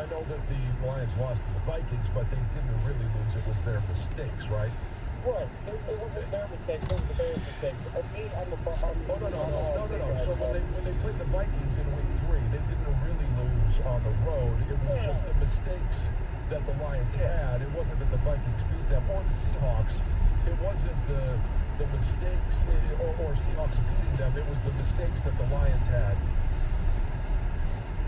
I know that the Lions lost to the Vikings, but they didn't really lose. It was their mistakes, right? Right. It wasn't their mistake. It was the Bears' mistake. Me, I'm the No. So when they played the Vikings in Week 3, they didn't really lose on the road. It was just the mistakes that the Lions had. It wasn't that the Vikings beat them or the Seahawks. It wasn't the mistakes or Seahawks beating them. It was the mistakes that the Lions had.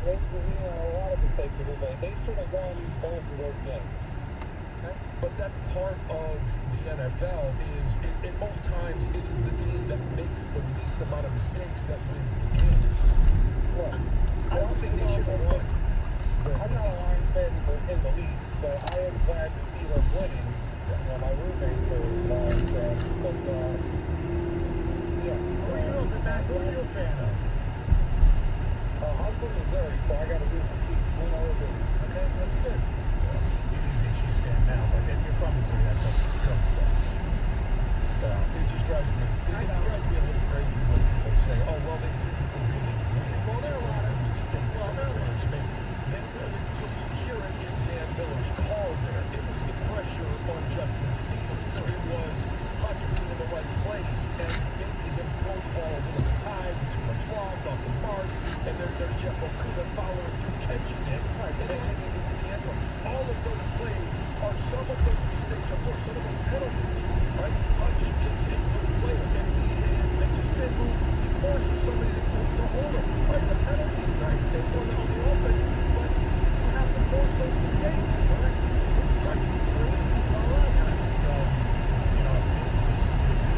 A lot of mistakes they made. They should have gone both of those games. But that's part of the NFL is, most times, it is the team that makes the least amount of mistakes that wins the game. Right. I don't think they should have won. I'm not a Lions fan in the league, so I am glad to see them winning. My roommates are Lions fans, but, Who are you a fan of? I'm from Missouri, so I got to do some seats. Okay, that's good. He's a Chiefs fan now, but if you're from Missouri, that's okay. It just drives me a little crazy when people say, oh, well, they didn't really win. Well, there are a lot of mistakes that the players made. Then you hear it in Dan Miller's call there. It was the pressure on Justin Fields. It was Hutch being in the right place and making him throw the ball a little bit high, too much loft, off the mark. And there's Jeff Okuda following through, catching it, and taking it into the end zone. All of those plays are some of those mistakes, of course, some of those penalties. Right? Hutch is a good player, and he makes a spin move. He forces somebody to hold him. Right? It's a penalty. It's a mistake on the offense, but you have to force those mistakes. Right? Drives me crazy. Well, a lot of times, it's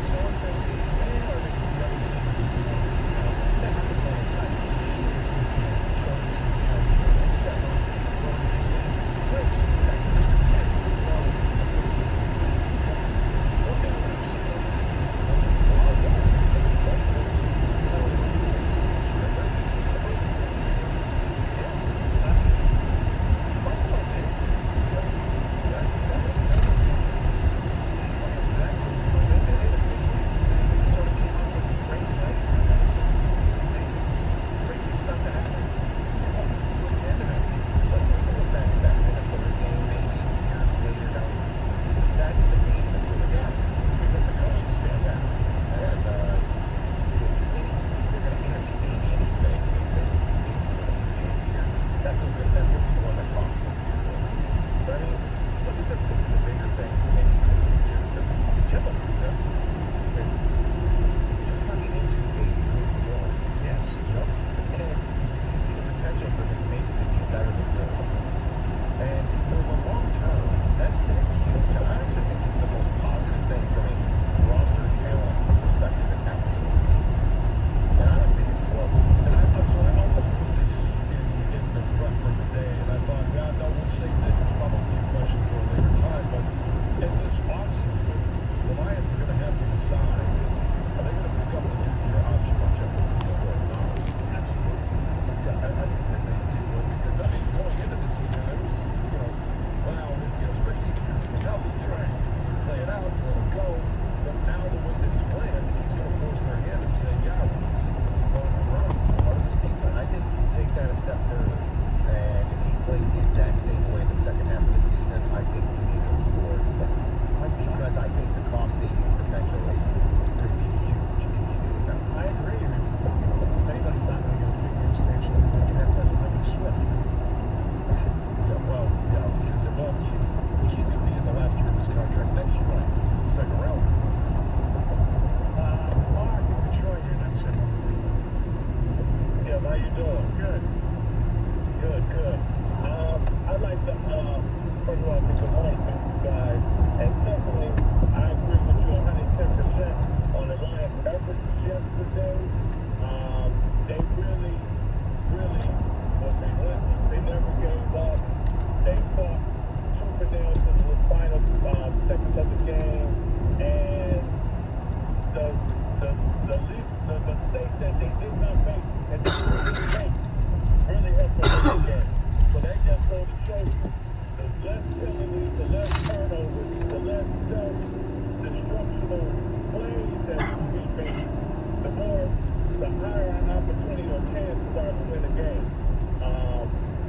so-and-so team, or the other team. That happens all the time.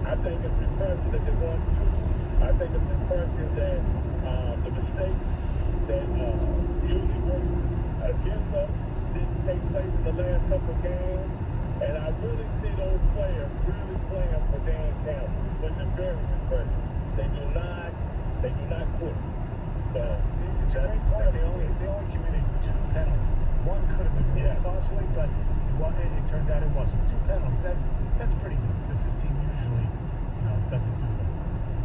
I think it's impressive that they won two. I think it's impressive that the mistakes that usually work against us didn't take place in the last couple of games. And I really see those players really playing for Dan Campbell, which is very impressive. They do not quit. So it's a great point. They only committed 2 penalties. One could have been more costly, but it turned out it wasn't. 2 penalties. That's pretty good because this team usually, doesn't do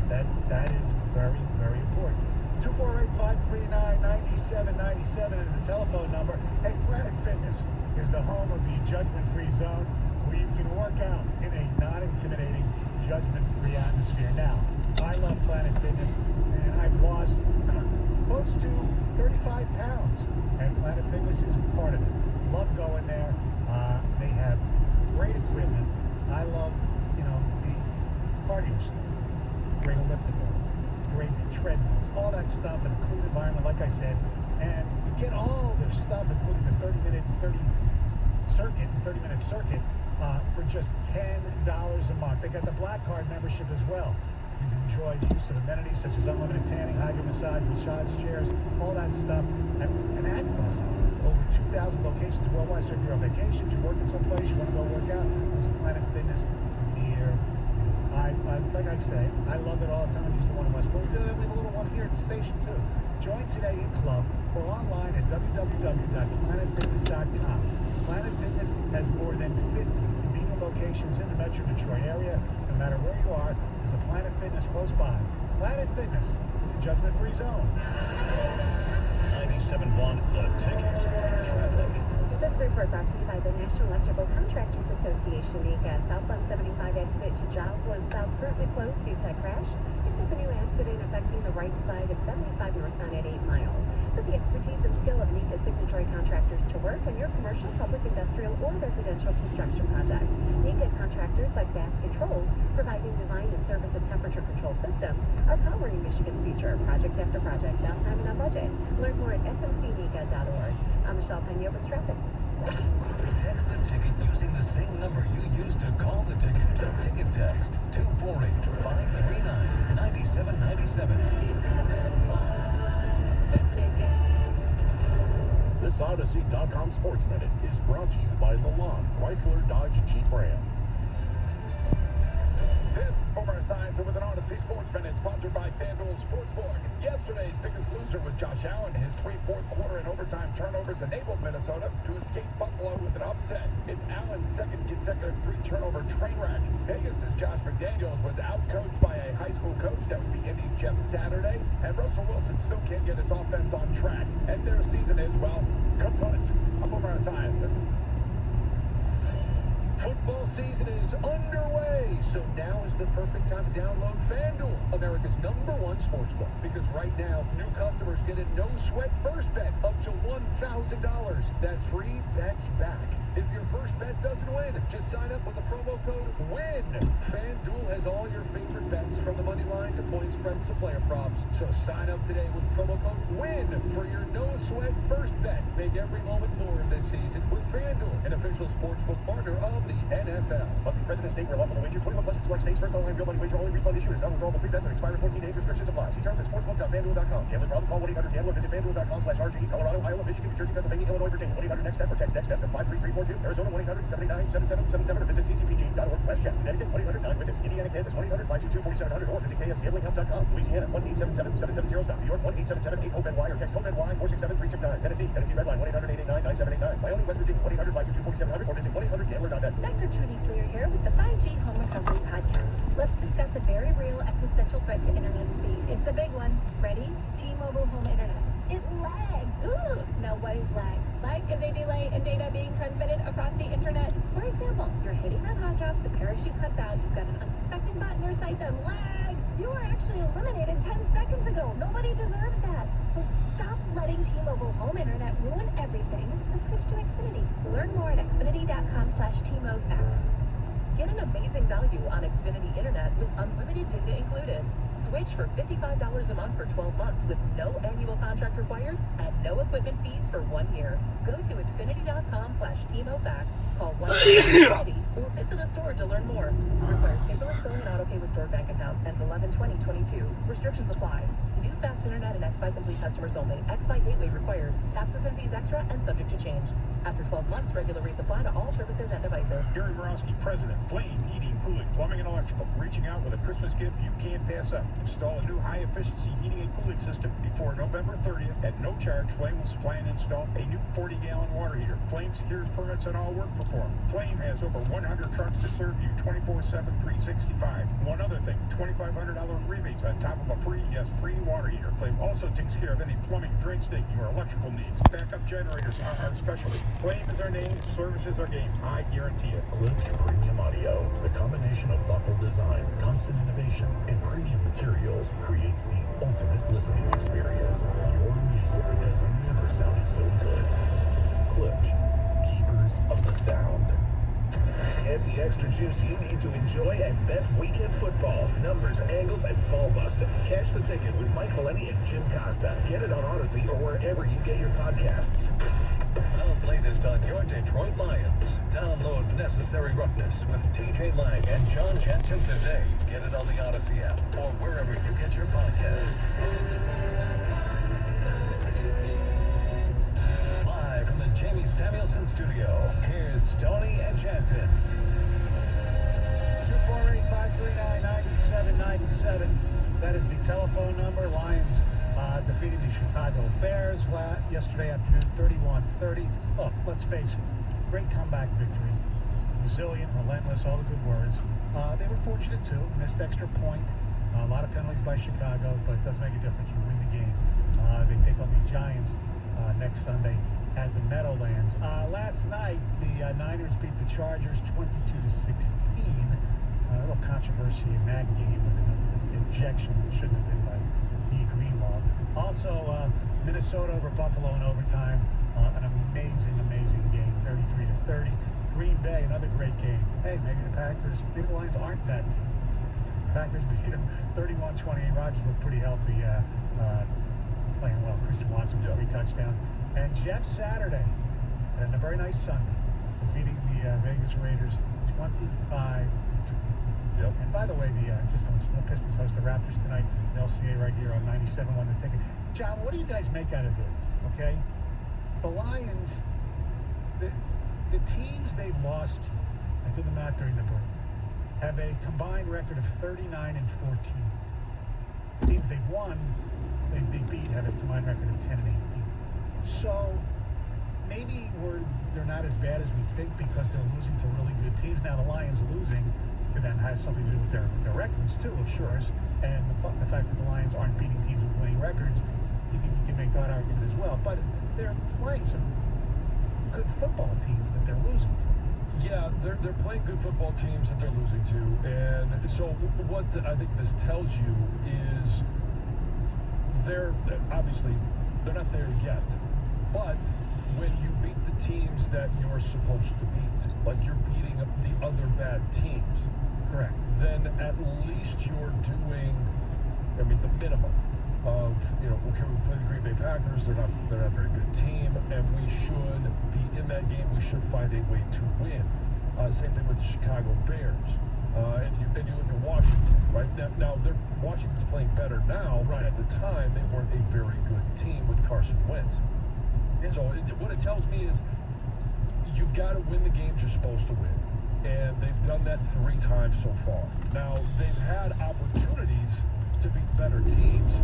that. That is very, very important. 248-539-9797 is the telephone number. Hey, Planet Fitness is the home of the judgment-free zone where you can work out in a non-intimidating, judgment-free atmosphere. Now, I love Planet Fitness, and I've lost close to 35 pounds, and Planet Fitness is part of it. Love going there. They have great equipment. I love, the cardio stuff, great elliptical, great treadmills, all that stuff in a clean environment, like I said. And you get all their stuff, including the 30-minute circuit, for just $10 a month. They got the Black Card membership as well. You can enjoy the use of amenities such as unlimited tanning, hydro massage chairs, all that stuff, and access over 2,000 locations worldwide. So if you're on vacation, you're working someplace, you want to go work out, there's a Planet Fitness near you. Like I say, I love it all the time. Use the one in West Bloomfield, and we have a little one here at the station too. Join today in club or online at www.planetfitness.com. Planet Fitness has more than 50 convenient locations in the Metro Detroit area. No matter where you are, there's a Planet Fitness close by. Planet Fitness, it's a judgment-free zone. 97.1 The Ticket. Traffic. This report brought to you by the National Electrical Contractors Association. NECA. Southbound 75 exit to Joslyn South currently closed due to a crash. Picked up a new accident affecting the right side of 75 northbound at 8 Mile. Put the expertise and skill of NECA signatory contractors to work on your commercial, public, industrial, or residential construction project. NECA contractors like Bass Controls, providing design and service of temperature control systems, are powering Michigan's future, project after project, on time and on budget. Learn more at smcneca.org. I'm Michelle Pena with traffic. Text the ticket using the same number you used to call the ticket. The ticket text 248-539-9797. This Odyssey.com Sports Minute is brought to you by Lalonde Chrysler Dodge Jeep Ram. This is Boomer Esiason with an Odyssey Sports Minute, sponsored by FanDuel Sportsbook. Yesterday's biggest loser was Josh Allen. His 3 fourth-quarter and overtime turnovers enabled Minnesota to escape Buffalo with an upset. It's Allen's second consecutive 3-turnover train wreck. Vegas' Josh McDaniels was outcoached by a high school coach that would be Indy's Jeff Saturday, and Russell Wilson still can't get his offense on track. And their season is, well, kaput. I'm Boomer Esiason. Football season is underway, so now is the perfect time to download FanDuel, America's #1 sportsbook. Because right now, new customers get a no-sweat first bet up to $1,000. That's free bets back. If your first bet doesn't win, just sign up with the promo code WIN. FanDuel has all your favorite bets from the money line to point spreads to player props. So sign up today with promo code WIN for your no-sweat first bet. Make every moment more in this season with FanDuel, an official sportsbook partner of the NFL. Must be present in state where lawful to wager. 21 plus in select states. First online real money wager only. Refund issued is non-withdrawable free bets and expire in 14 days. Restrictions apply. See terms at sportsbook.fanduel.com. Gambling problem? Call 1-800-GAMBLER. Visit FanDuel.com/RG. Colorado, Iowa, Michigan, New Jersey, Pennsylvania, Illinois, Virginia. 1-800-NEXT-STEP or text NEXT-STEP to 53342. Arizona 1-800-789-7777 or visit ccpg.org/check. Connecticut 1-800-9-WITH-IT. Indiana, Kansas 1-800-522-4700 or visit ksgamblinghelp.com. Louisiana 1-877-770-STOP. New York 1-877-8-HOPE-NY or text HOPE-NY 467-369. Tennessee Redline 1-800-889-9789. Wyoming, West Virginia 1-800-522-4700 or visit 1-800-GAMBLER.net. Dr. Trudy Fleer here with the 5G Home Recovery Podcast. Let's discuss a very real existential threat to internet speed. It's a big one. Ready? T-Mobile Home Internet. It lags. Ugh. Now what is lag? Lag is a delay in data being transmitted across the internet. For example, you're hitting that hot drop, the parachute cuts out, you've got an unsuspecting bot in your sights, and lag! You were actually eliminated 10 seconds ago. Nobody deserves that. So stop letting T-Mobile Home Internet ruin everything and switch to Xfinity. Learn more at xfinity.com/TMoFax. Get an amazing value on Xfinity Internet with unlimited data included. Switch for $55 a month for 12 months with no annual contract required and no equipment fees for 1 year. Go to xfinity.com/TMoFax, call 1-800-READY, or visit a store to learn more. Requires paperless billing and auto pay stored bank account. Ends 11/20/22. Restrictions apply. New fast internet and xFi Complete customers only. xFi Gateway required. Taxes and fees extra and subject to change. After 12 months, regular rates apply to all services and devices. Gary Borowski, President, Flame, Heating, Cooling, Plumbing, and Electrical. Reaching out with a Christmas gift you can't pass up. Install a new high-efficiency heating and cooling system before November 30th. At no charge, Flame will supply and install a new 40-gallon water heater. Flame secures permits on all work performed. Flame has over 100 trucks to serve you 24/7, 365. One other thing, $2,500 in rebates on top of a free water heater. Flame also takes care of any plumbing, drain staking, or electrical needs. Backup generators are our specialty. Flame is our name, service is our game. I guarantee it. Klipsch Premium Audio. The combination of thoughtful design, constant innovation, and premium materials creates the ultimate listening experience. Your music has never sounded so good. Klipsch, keepers of the sound. Get the extra juice you need to enjoy and bet weekend football. Numbers, angles, and ball busting. Catch the ticket with Mike Valenti and Jim Costa. Get it on Odyssey or wherever you get your podcasts. Now latest on your Detroit Lions. Download Necessary Roughness with TJ Lang and John Jensen today. Get it on the Odyssey app or wherever you get your podcasts. Live from the Jamie Samuelson studio, here's Stoney and Jensen. 248-539-9797. That is the telephone number. Lions defeating the Chicago Bears yesterday afternoon, 31-30. Look, let's face it, great comeback victory. Resilient, relentless, all the good words. They were fortunate too. Missed extra point. A lot of penalties by Chicago, but it doesn't make a difference. You win the game. They take on the Giants next Sunday at the Meadowlands. Last night, the Niners beat the Chargers 22-16. A little controversy in that game with an ejection that shouldn't have been by D. Greenlaw. Also, Minnesota over Buffalo in overtime. An amazing game, 33-30. Green Bay, another great game. Hey, maybe the Lions aren't that team. Packers beat them 31-28. Rodgers looked pretty healthy, playing well. Christian Watson with 3 touchdowns. And Jeff Saturday, and a very nice Sunday, defeating the Vegas Raiders 25-2. Yep. And by the way, just to let you know, Pistons host the Raptors tonight in LCA right here on 97.1 The Ticket. John, what do you guys make out of this? Okay, the Lions, the teams they've lost, I did the math during the break, have a combined record of 39-14. The teams they've won, they beat, have a combined record of 10-18. So maybe they're not as bad as we think because they're losing to really good teams. Now the Lions losing to them has something to do with their records too, of course, and the fact that the Lions aren't beating teams with winning records, you can make that argument as well. But they're playing some good football teams that they're losing to. Yeah, they're playing good football teams that they're losing to, and so what I think this tells you is they're not there yet, but when you beat the teams that you're supposed to beat, like you're beating up the other bad teams, correct, then at least you're doing, the minimum of, okay, we play the Green Bay Packers, they're not a very good team, and we should be in that game, we should find a way to win. Same thing with the Chicago Bears. And you look at Washington, right? Now Washington's playing better now, right? At the time, they weren't a very good team with Carson Wentz. So what it tells me is you've got to win the games you're supposed to win. And they've done that 3 times so far. Now, they've had opportunities to beat better teams.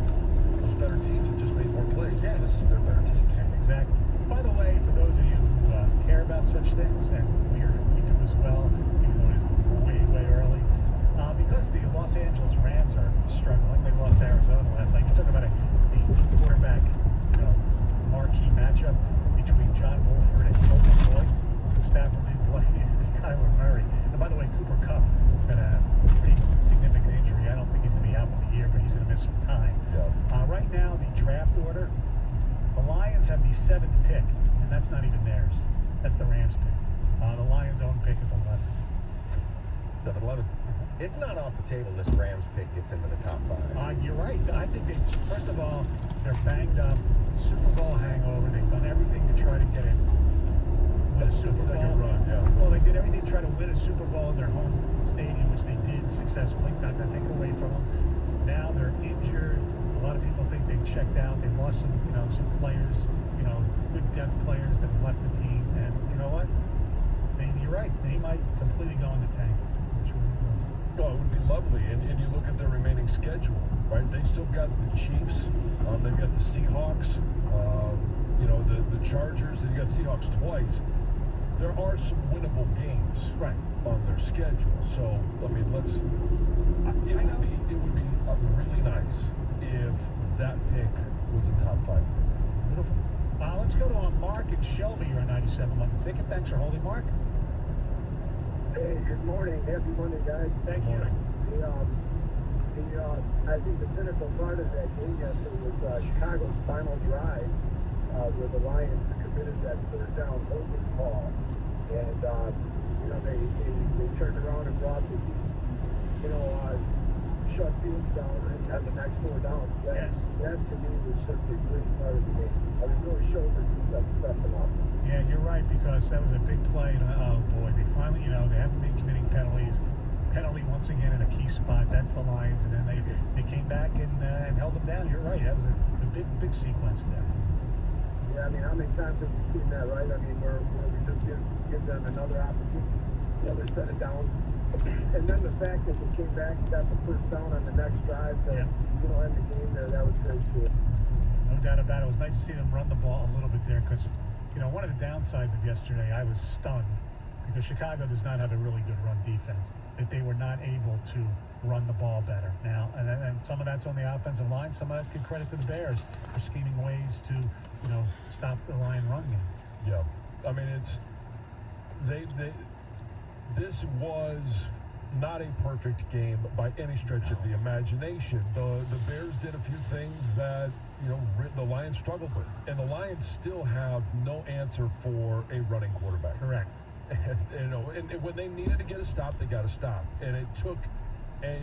Those better teams have just made more plays because they're better teams. Exactly. By the way, for those of you who care about such things, and we do as well, even though it is way early, because the Los Angeles Rams are struggling. They lost to Arizona last night. You talk about a quarterback, marquee matchup between John Wolford and Colt McCoy. Stafford didn't play, Kyler Murray. And by the way, Cooper Kupp had a pretty significant injury. I don't think he's going to be out for the year, but he's going to miss some time. Yeah. Right now, the draft order, the Lions have the 7th pick, and that's not even theirs. That's the Rams pick. The Lions' own pick is 11. 7-11. It's not off the table this Rams pick gets into the top 5. You're right. I think first of all, they're banged up. Super Bowl hangover. They've done everything to try to get it win a Super second Bowl. run, yeah. Well, they did everything to try to win a Super Bowl in their home stadium, which they did successfully. Not going to take it away from them. Now they're injured. A lot of people think they've checked out. They lost some, some players, good depth players that have left the team. And you know what? You're right. They might completely go in the tank, which would be lovely. Well, it would be lovely. And you look at their remaining schedule, right? They still got the Chiefs. They've got the Seahawks. The Chargers. They've got Seahawks twice. There are some winnable games on their schedule. So, I mean, it would be really nice if that pick was a top 5. Beautiful. Let's go to Mark and Shelby. You're on 97 on the ticket. Thanks for holding, Mark. Hey, good morning. Happy Monday, guys. Thank you. I think the pinnacle part of that game yesterday was Chicago's final drive, where the Lions committed that third down holding call, and they turned around and brought the shut fields down and the next 4 downs. That to me was such a great part of the game. I was really showing the defense stepping up. Yeah, you're right, because that was a big play. And, oh boy, they finally, they haven't been committing penalties. Penalty once again in a key spot. That's the Lions, and then they came back and held them down. You're right. That was a big sequence there. Yeah, I mean, how many times have we seen that, right? I mean, where we just give them another opportunity, another set of downs. And then the fact that they came back and got the first down on the next drive to end the game there, that was great too. No doubt about it. It was nice to see them run the ball a little bit there, because one of the downsides of yesterday, I was stunned because Chicago does not have a really good run defense, that they were not able to run the ball better. Now, and some of that's on the offensive line. Some of that can credit to the Bears for scheming ways to, stop the Lion run game. Yeah. I mean, this was not a perfect game by any stretch of the imagination. The Bears did a few things that, the Lions struggled with. And the Lions still have no answer for a running quarterback. Correct. And when they needed to get a stop, they got a stop. And it took a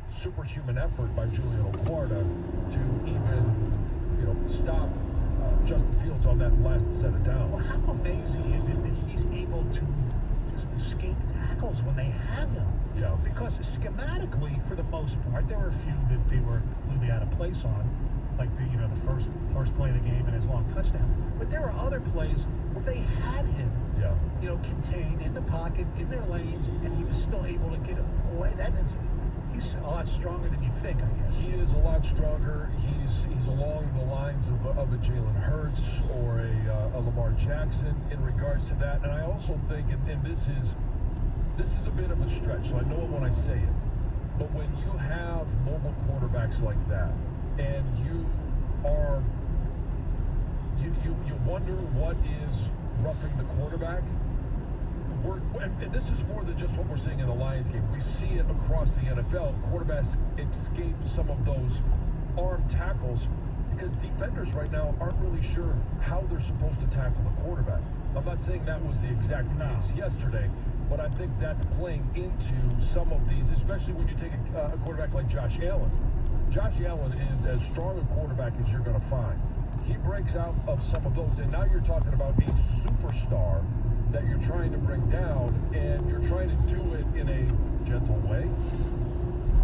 superhuman effort by Julian Oquarta to even, stop Justin Fields on that last set of downs. Well, how amazing is it that he's able to just escape tackles when they have him? Yeah. Because schematically, for the most part, there were a few that they were completely out of place on, like the first play of the game and his long touchdown. But there were other plays where they had him, contained in the pocket, in their lanes, and he was still able to get away. He's a lot stronger than you think, I guess. He is a lot stronger. He's along the lines of a Jalen Hurts or a Lamar Jackson in regards to that. And I also think, and this is a bit of a stretch, so I know it when I say it, but when you have mobile quarterbacks like that, and you wonder what is roughing the quarterback. And this is more than just what we're seeing in the Lions game. We see it across the NFL. Quarterbacks escape some of those arm tackles because defenders right now aren't really sure how they're supposed to tackle the quarterback. I'm not saying that was the exact case yesterday, but I think that's playing into some of these, especially when you take a quarterback like Josh Allen. Josh Allen is as strong a quarterback as you're going to find. He breaks out of some of those, and now you're talking about a superstar that you're trying to bring down, and you're trying to do it in a gentle way.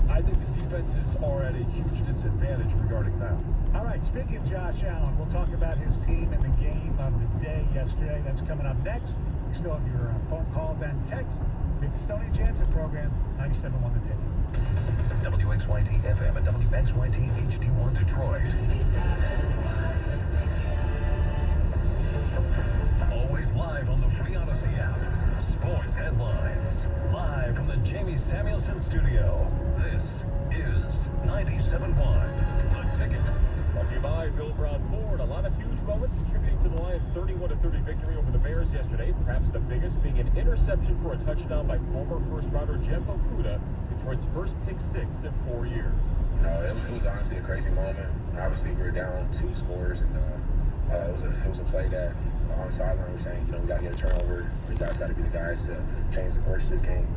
I think the defenses are at a huge disadvantage regarding that. All right, speaking of Josh Allen, we'll talk about his team and the game of the day yesterday. That's coming up next. You still have your phone calls and texts. It's Stoney Jansen program, 97 on the ticket. WXYT FM and WXYT HD1 Detroit. Always live on the free Odyssey app. Sports headlines. Live from the Jamie Samuelson studio. This is 97.1 The Ticket. Brought to you by Bill Brown Ford. A lot of huge moments contributing to the Lions' 31-30 victory over the Bears yesterday. Perhaps the biggest being an interception for a touchdown by former first-rounder Jeff Okudah, Detroit's first pick six in 4 years. It was honestly a crazy moment. Obviously, we were down 2 scores, and it was a play that on the sideline was saying, we got to get a turnover. You guys got to be the guys to change the course of this game.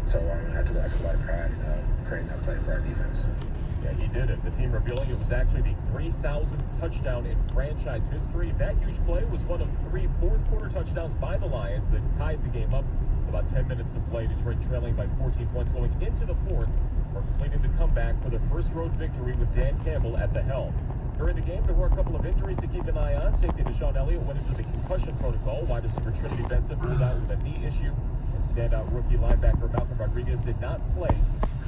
So I took a lot of pride in creating that play for our defense. Yeah, he did it. The team revealing it was actually the 3,000th touchdown in franchise history. That huge play was one of 3 fourth-quarter touchdowns by the Lions that tied the game up with about 10 minutes to play. Detroit trailing by 14 points going into the fourth, or completing the comeback for their first road victory with Dan Campbell at the helm. During the game, there were a couple of injuries to keep an eye on. Safety Deshaun Elliott went into the concussion protocol. Wide receiver Trinity Benson ruled out with a knee issue. And standout rookie linebacker Malcolm Rodriguez did not play,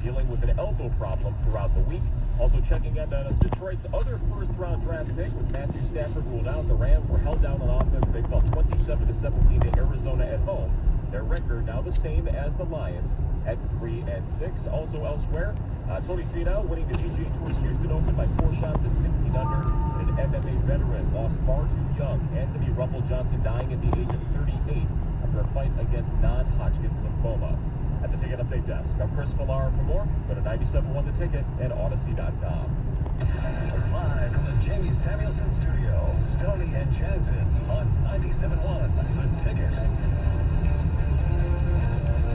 dealing with an elbow problem throughout the week. Also checking in on Detroit's other first-round draft pick with Matthew Stafford ruled out. The Rams were held down on offense. They fell 27-17 to Arizona at home. Their record now the same as the Lions at 3-6. Also elsewhere, Tony Finau winning the PGA Tour's Houston Open by 4 shots at 16 under. An MMA veteran lost far too young. Anthony Rumble Johnson dying at the age of 38 after a fight against non-Hodgkin's lymphoma. At the Ticket Update Desk, I'm Chris Villar. For more, go to 97.1 The Ticket and Odyssey.com. Live from the Jamie Samuelson Studio, Stoney and Jansen on 97.1 The Ticket.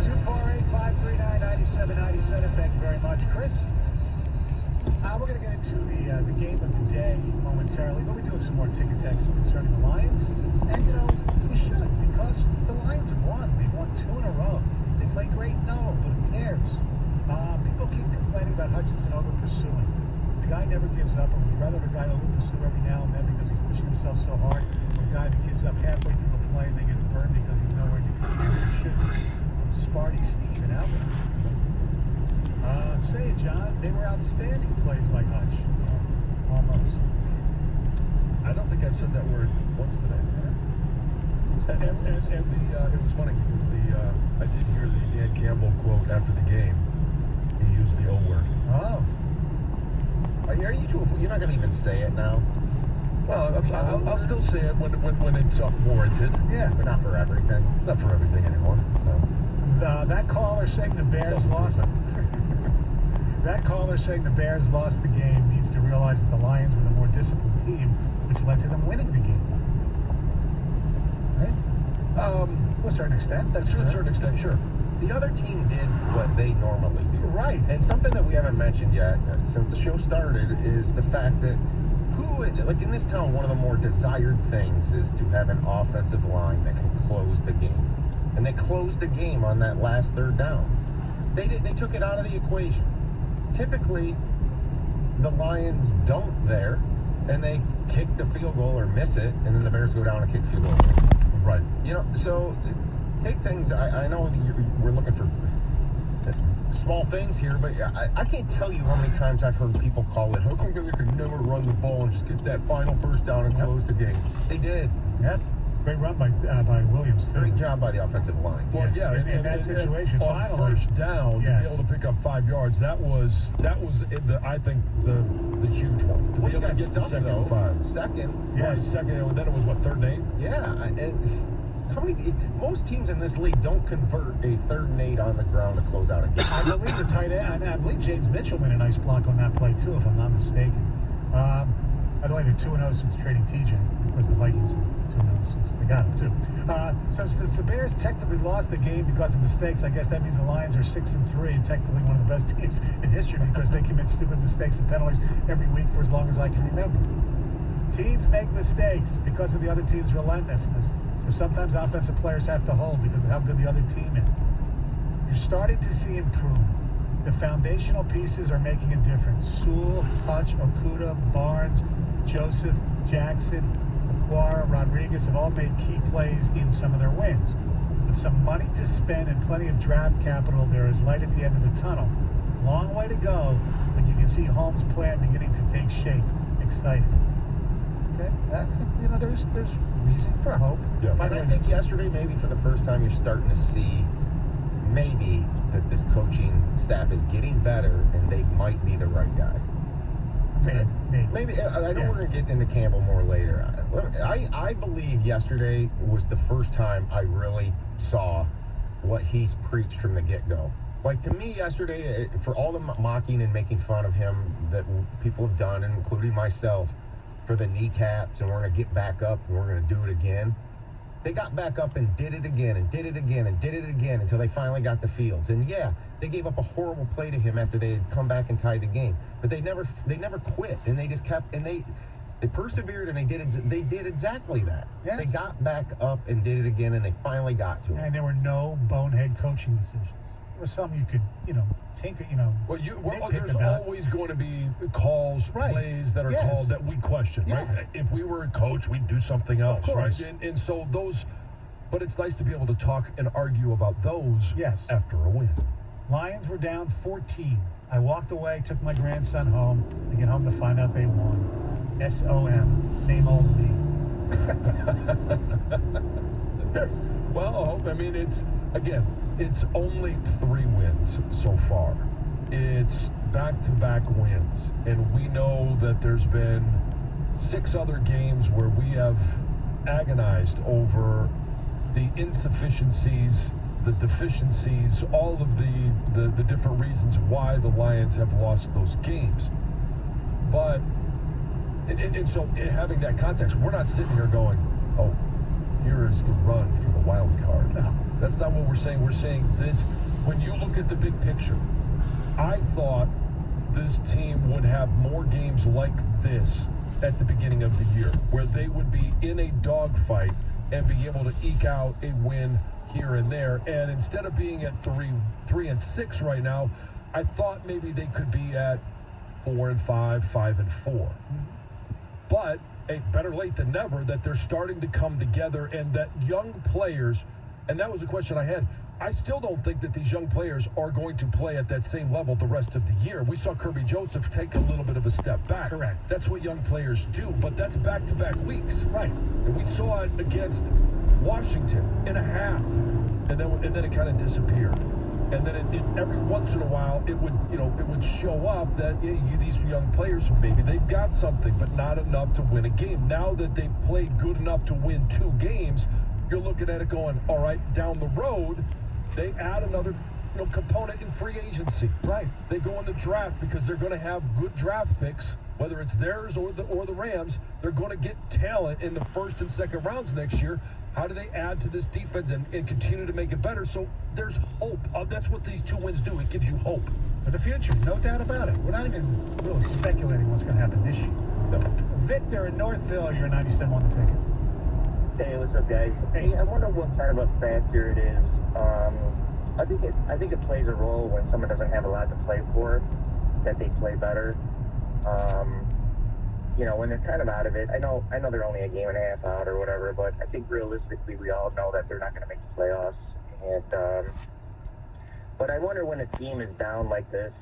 248-539-9797. Thank you very much, Chris. We're going to get into the game of the day momentarily, but we do have some more ticket texts concerning the Lions. And, you know, we should, because the Lions won. They've won 2 in a row. They play great? No, but who cares? People keep complaining about Hutchinson over-pursuing. The guy never gives up. I would rather have a guy over-pursue every now and then because he's pushing himself so hard, than a guy that gives up halfway through a play and then gets burned because he's nowhere near where he should be. Sparty Steve in Alabama. Say it, John. They were outstanding plays by Hutch. Almost. I don't think I've said that word once today. It was funny because I did hear the Dan Campbell quote after the game. He used the O word. Oh. You're not going to even say it now? Well, I'll still say it when it's warranted. Yeah. But not for everything. Not for everything anymore. No. That caller saying the Bears lost. That caller saying the Bears lost the game needs to realize that the Lions were the more disciplined team, which led to them winning the game. Right? To a certain extent. That's to a certain extent, sure. The other team did what they normally do. Right. And something that we haven't mentioned yet since the show started is the fact that like in this town, one of the more desired things is to have an offensive line that can close the game. And they closed the game on that last third down. They took it out of the equation. Typically, the Lions don't there, and they kick the field goal or miss it, and then the Bears go down and kick field goal. Right. You know, so take things. I know we're looking for small things here, but I can't tell you how many times I've heard people call it, how come you can never run the ball and just get that final first down and close the game? They did. Yeah. Great run by Williams, too. Great job by the offensive line. Well, yes. yeah, in that situation, on finally, first down, to be able to pick up 5 yards, that was I think the huge one. To be able to get the second and 5. Second. Yeah, second, and then it was what, 3rd and 8? Yeah, and most teams in this league don't convert a 3rd and 8 on the ground to close out a game. I believe the tight end. I believe James Mitchell made a nice block on that play too, if I'm not mistaken. By the way, they're 2-0 since trading TJ. Of course, the Vikings are 2-0 since they got him too. So since the Bears technically lost the game because of mistakes, I guess that means the Lions are 6-3 and technically one of the best teams in history because they commit stupid mistakes and penalties every week for as long as I can remember. Teams make mistakes because of the other team's relentlessness. So sometimes offensive players have to hold because of how good the other team is. You're starting to see improvement. The foundational pieces are making a difference. Sewell, Hutch, Okudah, Barnes, Joseph, Jackson, Aquara, Rodriguez have all made key plays in some of their wins. With some money to spend and plenty of draft capital, there is light at the end of the tunnel. Long way to go, but you can see Holmes' plan beginning to take shape. Exciting. Okay, there's reason for hope. Yeah. And I think yesterday, maybe for the first time, you're starting to see maybe that this coaching staff is getting better and they might be the right guys. Maybe. I know we're going to get into Campbell more later. I believe yesterday was the first time I really saw what he's preached from the get-go. Like, to me, yesterday, for all the mocking and making fun of him that people have done, including myself, for the kneecaps, and we're going to get back up, and we're going to do it again. They got back up and did it again and did it again and did it again until they finally got the Fields. And yeah, they gave up a horrible play to him after they had come back and tied the game. But they never quit, and they just kept, and they persevered, and they did exactly that. Yes. They got back up and did it again, and they finally got to him. And there were no bonehead coaching decisions. There was some you could, take it, Well, nitpick there's about. always going to be calls, plays that are called that we question, right? If we were a coach, we'd do something else, right? And so those, but it's nice to be able to talk and argue about those after a win. Lions were down 14. I walked away, took my grandson home. I get home to find out they won. SOM, same old me. Well, I mean, it's only 3 wins so far. It's back-to-back wins. And we know that there's been 6 other games where we have agonized over the insufficiencies, the deficiencies, all of the different reasons why the Lions have lost those games. But, and so having that context, we're not sitting here going, oh, here is the run for the wild card. No, that's not what we're saying. We're saying this, when you look at the big picture, I thought this team would have more games like this at the beginning of the year, where they would be in a dogfight and be able to eke out a win here and there. And instead of being at 3-6 right now, I thought maybe they could be at 4-5, 5-4. But better late than never that they're starting to come together, and that young players, and that was a question I had. I still don't think that these young players are going to play at that same level the rest of the year. We saw Kirby Joseph take a little bit of a step back. Correct. That's what young players do, but that's back-to-back weeks. Right. And we saw it against Washington in a half, and then it kind of disappeared. And then every once in a while, it would show up that these young players, maybe they've got something, but not enough to win a game. Now that they've played good enough to win 2 games, you're looking at it going, all right, down the road, they add another component in free agency. Right. They go in the draft because they're going to have good draft picks, whether it's theirs or the Rams. They're going to get talent in the first and second rounds next year. How do they add to this defense and continue to make it better? So there's hope. That's what these 2 wins do. It gives you hope. For the future, no doubt about it. We're not even really speculating what's going to happen this year. No. Victor in Northville, you're 97 on the ticket. Hey, what's up, guys? Hey, I wonder what kind of a factor it is. I think it plays a role when someone doesn't have a lot to play for, that they play better. When they're kind of out of it, I know they're only a game and a half out or whatever, but I think realistically we all know that they're not going to make the playoffs. And but I wonder when a team is down like this,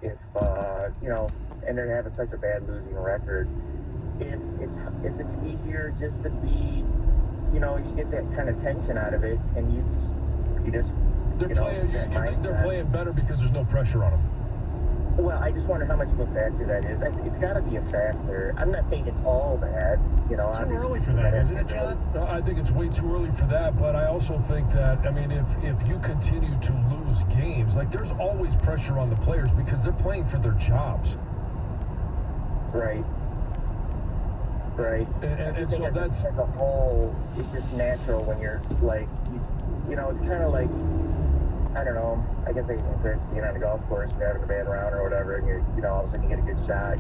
if and they're having such a bad losing record, if it's easier just to be, you get that kind of tension out of it, and you just they're playing. You think they're playing better because there's no pressure on them? Well, I just wonder how much of a factor that is. It's got to be a factor. I'm not saying it's all bad. It's too early for that, isn't it, John? I think it's way too early for that, but I also think that, if you continue to lose games, there's always pressure on the players because they're playing for their jobs. Right. Right. And so that's... As a whole, it's just natural when you're, it's kind of like, I don't know, I guess they compare it to being on the golf course, you're having a bad round or whatever, and you're, all of a sudden you get a good shot,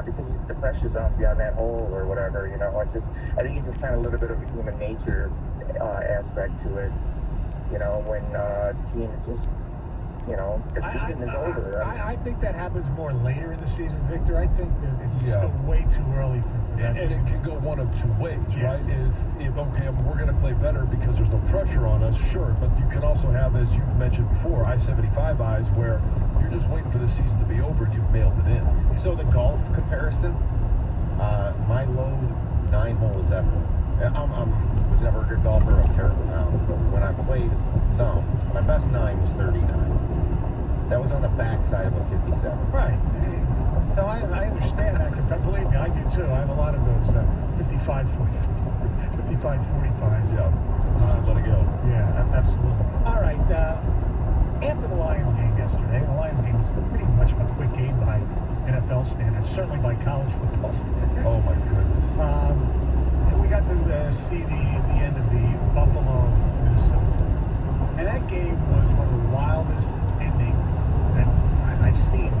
because the pressure's on you on that hole or whatever, I think it's just kind of a little bit of a human nature aspect to it, when teams just, the season is over. I think that happens more later in the season, Victor. I think that it's still way too early for that. And it can go one of 2 ways, right? If we're going to play better because there's no pressure on us, sure. But you can also have, as you've mentioned before, I-75 eyes, where you're just waiting for the season to be over and you've mailed it in. So the golf comparison, my low 9 holes ever. Was never a good golfer. I'm terrible now. But when I played some, my best 9 was 39. That was on the backside of a 57. Right. So I understand that. Believe me, I do too. I have a lot of those 55, 45s. Yeah. Just let it go. Yeah, absolutely. All right. After the Lions game yesterday, the Lions game was pretty much a quick game by NFL standards, certainly by college football standards. Oh, my goodness. we got to see the end of the Buffalo, Minnesota. And that game was one of the wildest endings that I've seen.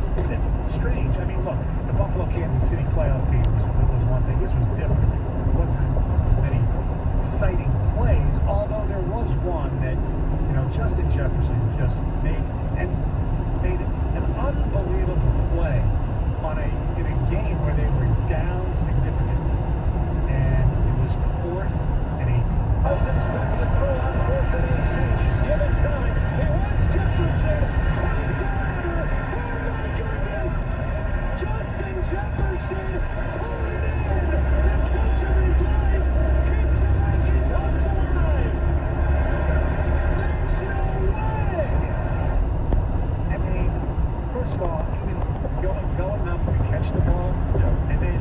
Strange. I mean, look, the Buffalo-Kansas City playoff game was one thing. This was different. It wasn't as many exciting plays, although there was one that, Justin Jefferson just made an unbelievable play in a game where they were down significantly. And it was 4th and 18. Cousins back to throw on 4th and 18. He's given time. He wants Jefferson. Climbs the ladder. Oh my goodness! Justin Jefferson pulling it in. The catch of his life keeps the Vikings hopes alive. There's no way. I mean, first of all, even going up to catch the ball, and then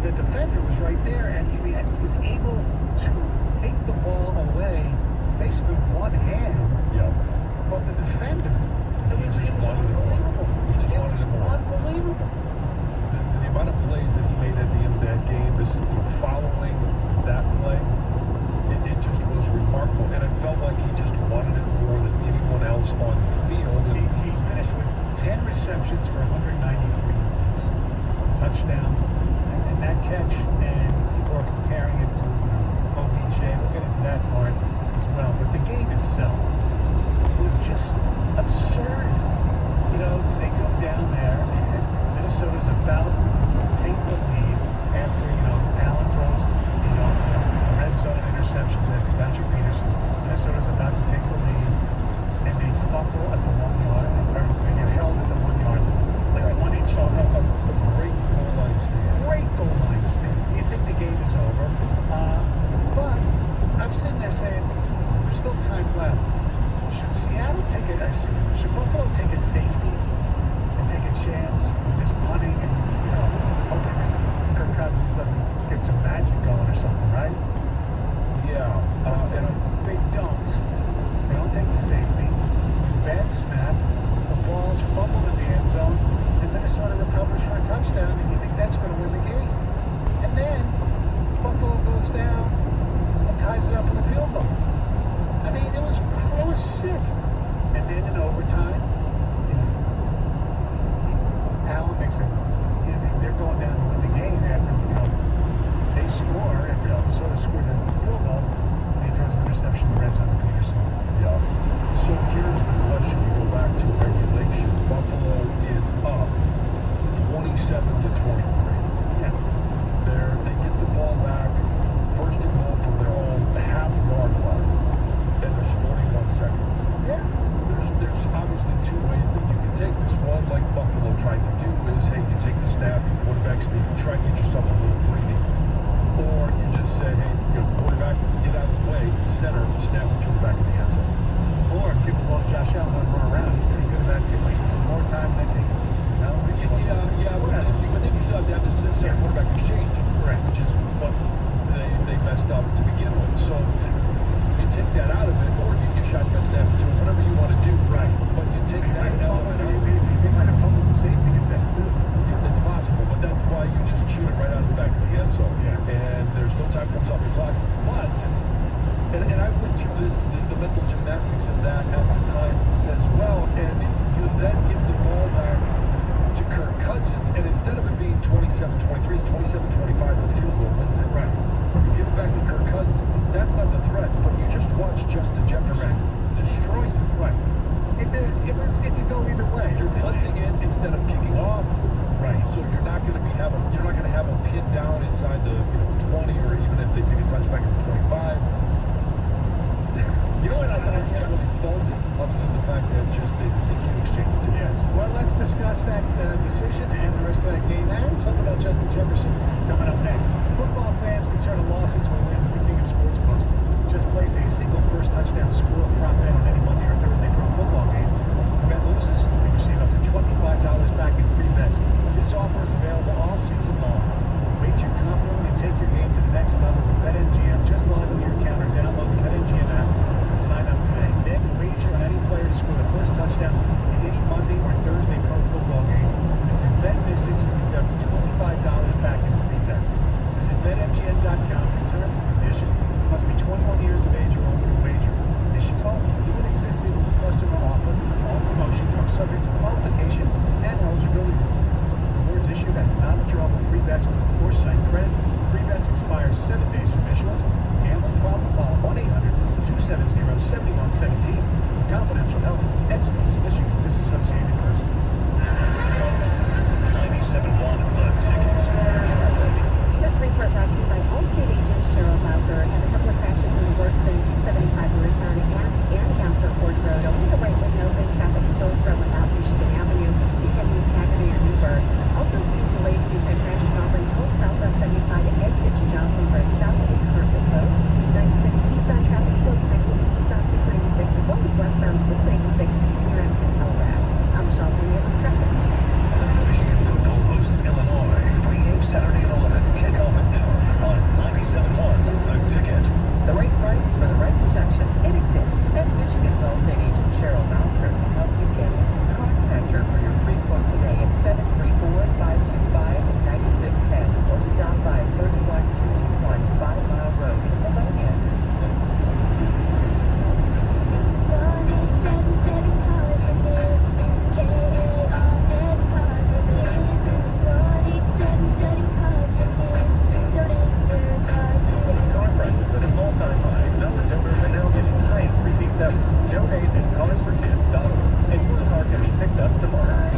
the defender was right there, and he was able to take the ball away, basically one hand from the defender. It was unbelievable. It was unbelievable. The amount of plays that he made at the end of that game is following that play. It just was remarkable, and it felt like he just wanted it more than anyone else on the field. And He finished with 10 receptions for 193 yards, touchdown, and that catch. And people are comparing it to OBJ. We'll get into that part as well. But the game itself was just absurd. They go down there, and Minnesota's about to take the lead after Allen throws a red zone interception to Patrick Peterson. Minnesota's about to take the lead, and they fumble at the 1 yard, or they get held at the 1 yard line. Like the 1-inch line. a great goal line stand. Great goal line stand. You think the game is over. But I'm sitting there saying, there's still time left. Should should Buffalo take a safety and take a chance of just punting and, hoping that Kirk Cousins doesn't get some magic going or something, right? Yeah. They don't. They don't take the safety. Bad snap. The ball's fumbled in the end zone, and Minnesota recovers for a touchdown, and you think that's going to win the game. And then Buffalo goes down and ties it up with a field goal. I mean, it was sick. And then in overtime, Allen makes it. They're going down to win the game after they score. After Minnesota scores the field goal, and he throws an interception in the red zone to Peterson. Yeah. So here's the question. You go back to regulation. Buffalo is up 27 to 23. Yeah. They get the ball back, first and goal from their own half-yard line, and there's 41 seconds. Yeah. There's obviously two ways that you can take this. One, like Buffalo tried to do, is, hey, you take the snap, you quarterback sneak, you try and get yourself a little breathing. Or you just say, hey, quarterback, get out of the way, center, snap it through the back of the end zone. Or give the ball to Josh Allen, let him run around. He's pretty good at that, wasting some more time and then taking some, but then you still have to have the center quarterback exchange, correct, which is what they messed up to begin with. So you take that out of it, or you shotgun snap it to him, whatever you want to do. Right. But you take that element out. They might have fumbled the safety attempt too. It's possible, but that's why you just shoot it right out of the back of the end zone. Yeah. And there's no time comes off the clock. But and I went through the mental gymnastics of that at the time as well. And you then give the ball back to Kirk Cousins, and instead of it being 27-23, it's 27-25, and the field goal wins it. Right. You give it back to Kirk Cousins. That's not the threat, but you just watch Justin Jefferson destroy you. Right. It could go either way. You're punting it instead of kicking off. Right. So you're not going to have them pinned down inside the 20, or even if they take a touchback at 25. You know what I thought? I can't really fault it, other than the fact that just they CQ exchange it. Yes. Well, let's discuss that decision and the rest of that game, and something about Justin Jefferson coming up next. Football fans can turn a loss into a win with the King of Sportsbooks. Just place a single first touchdown score prop bet on any Monday or Thursday pro football game. If the bet loses, you receive up to $25 back in free bets. This offer is available all season long. Wager confidently and take your game to the next level with BetMGM. Just log into your account or download the BetMGM app and sign up today. Then wager on any player to score the first touchdown in any Monday or Thursday pro football game. And if your bet misses, you get up to $25 back in free bets. Visit BetMGM.com for terms and bets or site credit. Free bets expire 7 days from issuance. Gambling problem? Call 1-800-270-7117. For confidential help. Excludes Michigan Disassociated Persons. 97.1 The Ticket. Traffic. This report brought to you by Allstate agent Cheryl Bowker. Have a couple of crashes in the works in 275 northbound and after Ford Road. Only the right lane open. Traffic slow from about Michigan Avenue. You can use Haggerty or Newburgh. Also seeing delays due to a crash in Auburn Hills southbound 75 exit to Jocelyn Road South is currently closed. 96 eastbound traffic slow connecting eastbound 696 as well as westbound 696 near M10 Telegraph. I'm Michelle Penny. What's traffic? Michigan football hosts Illinois. Pre-game Saturday at 11. Kickoff at noon on 97.1 The Ticket. The right price for the right protection. It exists. And Michigan's Allstate agent Cheryl Bowker can help you get it. Contact her for your free quote today at 734-525-9610 or stop by 31221 5 Mile Road in Livonia. Car prices at an all-time high. Number donors are now getting the highest receipts ever. Donate at carsforkids.org and your car can be picked up tomorrow.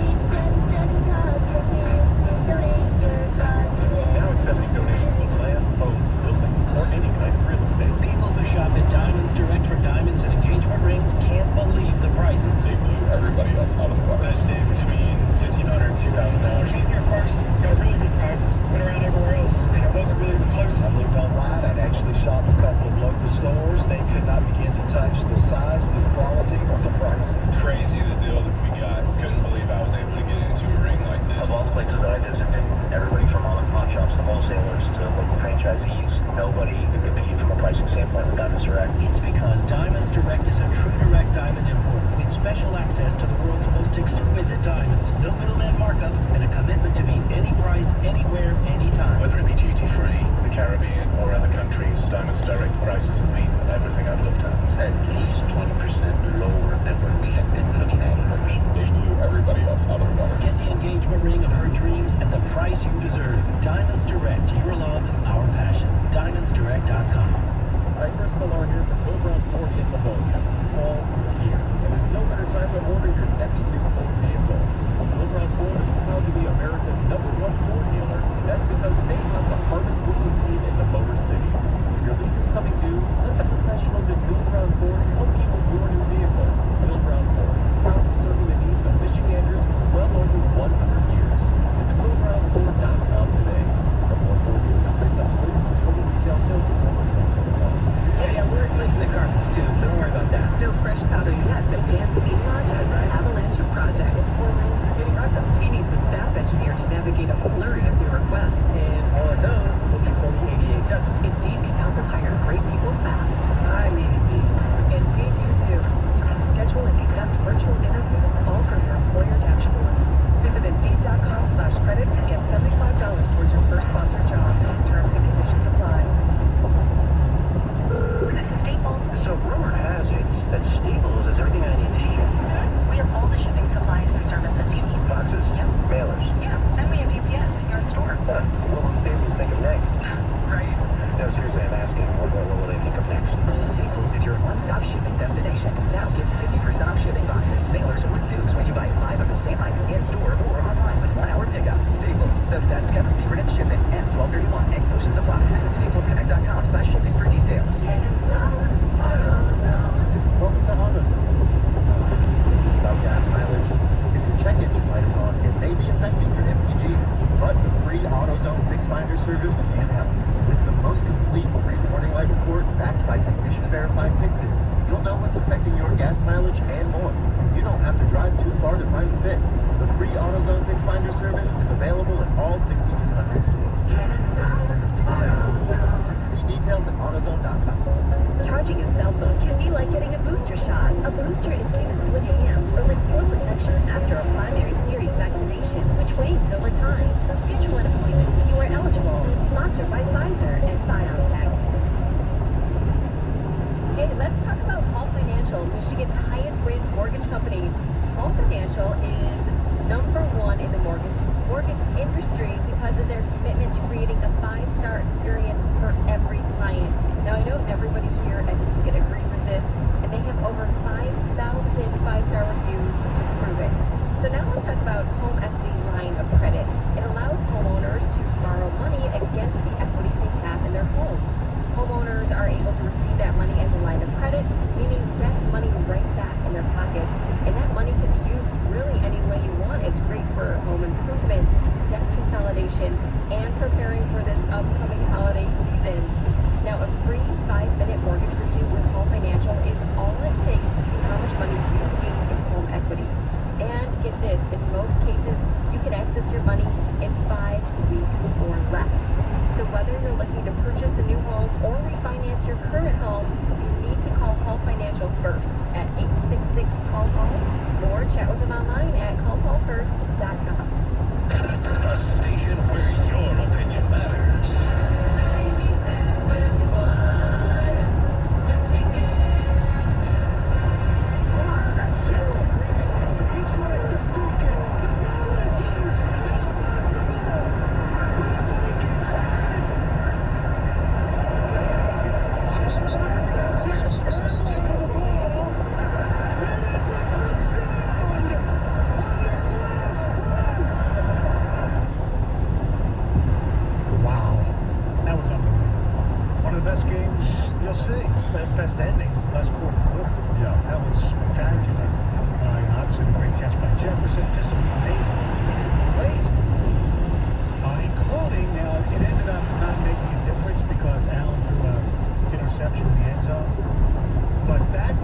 Now accepting donations of land, homes, buildings, or any kind of real estate. People who shop at Diamonds Direct for diamonds and engagement rings can't believe the prices. They blew everybody else out of the water. I saved between $1,500 and $2,000. Came here first, got a really good price, went around everywhere else, and it wasn't really even close. I looked online. I'd actually shopped a couple of local stores. They could not begin to touch the size, the quality, or the price. Crazy the deal that we got. Couldn't believe I was able to get into a ring like this. Of all the places that I visited, everybody from all the pawn shops, the wholesalers, to local franchisees, nobody could compete from a pricing standpoint with Diamonds Direct. It's because Diamonds Direct is a true direct diamond importer with special access to the world's most exquisite diamonds, no middleman markups, and a commitment to meet any price, anywhere, anytime. Whether it be duty-free in the Caribbean or other countries, Diamonds Direct prices have been everything I've looked at. At least 20% lower than what we had been looking at in others. They blew everybody else out of the water. Get the engagement ring of her dreams at the price you deserve. Diamonds Direct, your love, our passion. DiamondsDirect.com. Hi, Chris Millar here from Bill Brown Ford in Livonia. Fall is here, and there's no better time to order your next new Ford vehicle. Bill Brown Ford is proud to be America's #1 Ford dealer, and that's because they have the hardest working team in the Motor City. If your lease is coming due, let the professionals at Bill Brown Ford help you with your new vehicle. Bill Brown Ford, proudly serving the needs of Michiganders for well over 100 years. Visit BillBrownFord.com today. For more Ford dealers based on points and total retail sales of over 2021. Yeah, we're replacing the carpets too, so don't worry about that. No fresh powder yet, but Dan's Ski Lodge has an avalanche of projects. 4 rooms are getting hot tubs. He needs a staff engineer to navigate a flurry of new requests. And all of those will be fully ADA accessible. Indeed can help him hire great people fast. I need Indeed. Indeed you do. You can schedule and conduct virtual interviews all from your employer dashboard. Visit Indeed.com/credit and get $75 towards your first sponsored job. Terms and conditions apply. This is Staples. So rumor has it that Staples is everything I need to ship. We have all the shipping supplies and services you need. Boxes? Yep. Mailers? Yeah, and we have UPS here in store. Huh. What will Staples think of next? Right. No, seriously, I'm asking, what will they think of next? Staples is your one-stop shipping destination. Now get 50% off shipping boxes, mailers, or tubes when you buy 5 of the same item in-store or online with 1-hour pickup. Staples, the best kept secret in shipping. Ends 12/31. Exclusions apply. Visit staplesconnect.com/shipping for details. Welcome to AutoZone. About gas mileage? If your check engine light is on, it may be affecting your MPGs. But the free AutoZone Fix Finder service can help. With the most complete free warning light report backed by technician-verified fixes, you'll know what's affecting your gas mileage and more. And you don't have to drive too far to find the fix. The free AutoZone Fix Finder service is available at all 6,200 stores. See details at AutoZone.com. Charging a cell phone can be like getting a booster shot. A booster is given to enhance or restore protection after a primary series vaccination, which wanes over time. Schedule an appointment when you are eligible. Sponsored by Pfizer and BioNTech. Hey, let's talk about Hall Financial, Michigan's highest rated mortgage company. Hall Financial is #1 in the mortgage mortgage industry because of their commitment to creating a 5-star experience for every client. Now, I know everybody here at The Ticket agrees with this, and they have over 5,000 5-star reviews to prove it. So now let's talk about home equity line of credit. It allows homeowners to borrow money against the equity they have in their home. Homeowners are able to receive that money as a line of credit, meaning that's money right back in their pockets, and that money can be used really any way you want. It's great for home improvements, debt consolidation, and preparing for this upcoming holiday season. Now, a free 5-minute mortgage review with Hall Financial is all it takes to see how much money you've gained in home equity. And get this, in most cases, you can access your money in 5 weeks or less. So whether you're looking to purchase a new home or refinance your current home, you need to call Hall Financial first at 866-CALL-HALL or chat with them online at callhallfirst.com. A station where your opinion matters. Best endings, last fourth quarter. Yeah, that was spectacular. Obviously, the great catch by Jefferson, just some amazing plays, including now it ended up not making a difference because Allen threw an interception in the end zone. But that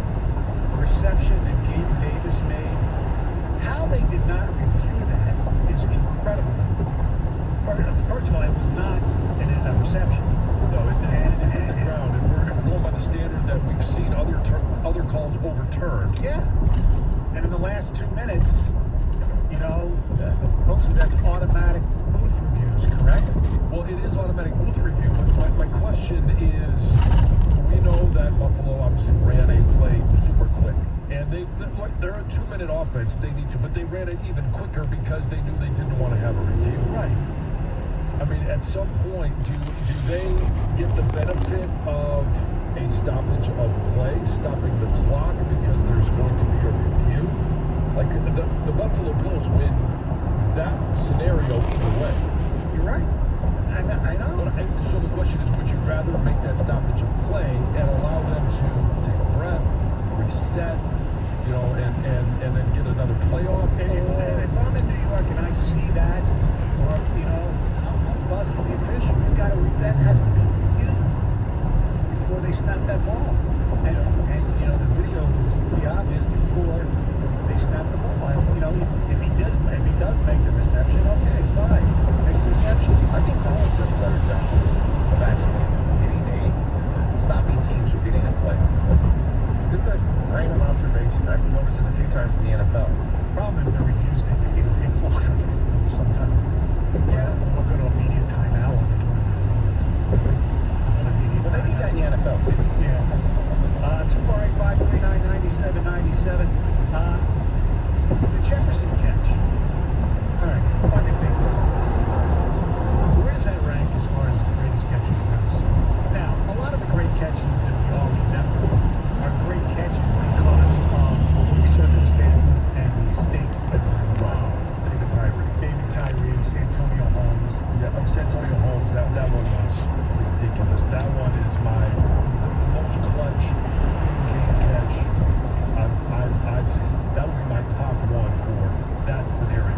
reception that Gabe Davis made, how they did not review that is incredible. First of all, it was not a reception. No, it didn't hit the ground. If we're going by the standard that we've seen other calls overturned. Yeah. And in the last 2 minutes, mostly that's automatic booth reviews, correct? Well, it is automatic booth review, but my question is, we know that Buffalo obviously ran a play super quick. And they're a 2-minute offense, they need to, but they ran it even quicker because they knew they didn't want to have a review. Right. I mean, at some point, do they get the benefit of a stoppage of play, stopping the clock because there's going to be a review? Like, the Buffalo Bills win that scenario either way. You're right. I know. So the question is, would you rather make that stoppage of play and allow them to take a breath, reset, and then get another playoff? And if I'm in New York and I see that, or, buzzing the official, that has to be reviewed before they snap that ball. And the video was pretty obvious before they snapped the ball. If he does make the reception, okay, fine. Makes the reception. I think Collins does a better job of actually stopping teams from getting a play. Just a random observation. I've noticed this a few times in the NFL. The problem is the reviews take longer sometimes. Yeah, they'll go to a media timeout while they're doing a review. It's another media timeout. They do that in the NFL too. Yeah. 248-539-9797. The Jefferson catch. All right, what do you think of this? Where does that rank as far as the greatest catch in the race? Now, a lot of the great catches that we all remember are great catches because of the circumstances and the stakes that were involved. David Tyree, Santonio Holmes. Yeah, Santonio Holmes, that one was ridiculous. That one is the most clutch game catch I've seen. That would be my top one for that scenario.